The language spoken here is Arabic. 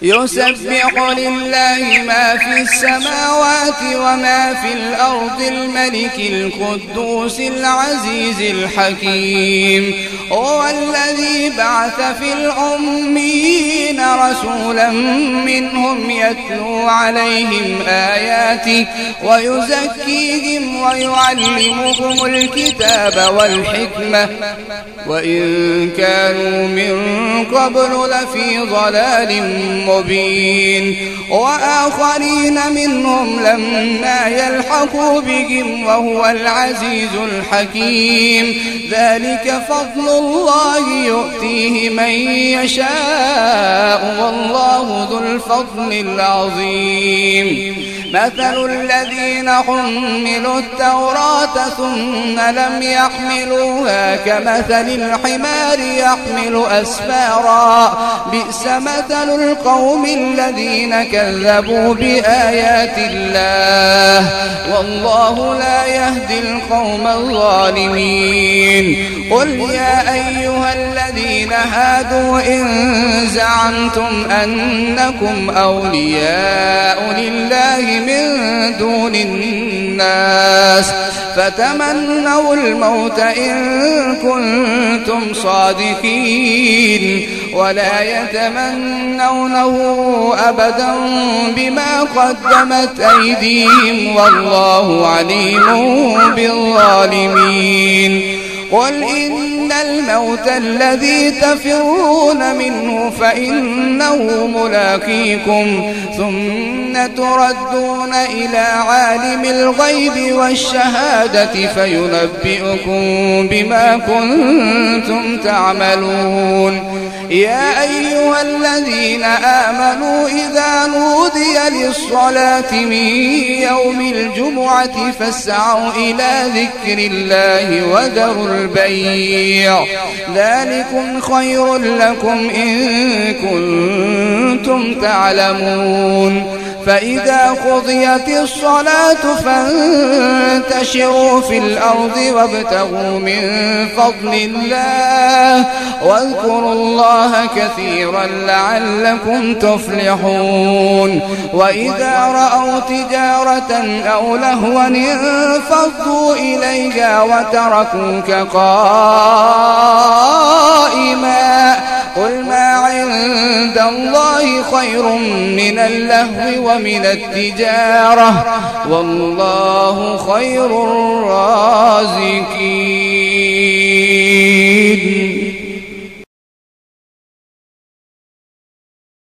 يسبح لله ما في السماوات وما في الأرض الملك القدوس العزيز الحكيم. هو الذي بعث في الأميين رسولا منهم يتلو عليهم آياته ويزكيهم ويعلمهم الكتاب والحكمة وإن كانوا من قبل لفي ضلال مبين. وآخرين منهم لما يلحقوا بهم وهو العزيز الحكيم. ذلك فضل الله يؤتيه من يشاء والله ذو الفضل العظيم. مثل الذين حملوا التوراة ثم لم يحملوها كمثل الحمار يحمل أسفارا بئس مثل القوم الذين كذبوا بآيات الله والله لا يهدي القوم الظالمين. قل يا أيها الذين هادوا إن زعمتم أنكم أولياء لله من دون الناس فتمنوا الموت إن كنتم صادقين ولا يتمنونه أبدا بما قدمت أيديهم والله عليم بالظالمين. قل إن الموت الذي تفرون منه فإنه ملاقيكم ثم تردون إلى عالم الغيب والشهادة فينبئكم بما كنتم تعملون. يا أيها الذين آمنوا إذا نودي للصلاة من يوم الجمعة فاسعوا إلى ذكر الله وذروا البيع ذلكم خير لكم إن كنتم تعلمون. فإذا قضيت الصلاة فانتشروا في الأرض وابتغوا من فضل الله واذكروا الله كثيرا لعلكم تفلحون. وإذا رأوا تجارة أو لهوا انفضوا إليها وتركوك قائما قل ما عند الله خير من اللهو ومن التجارة والله خير الرازقين.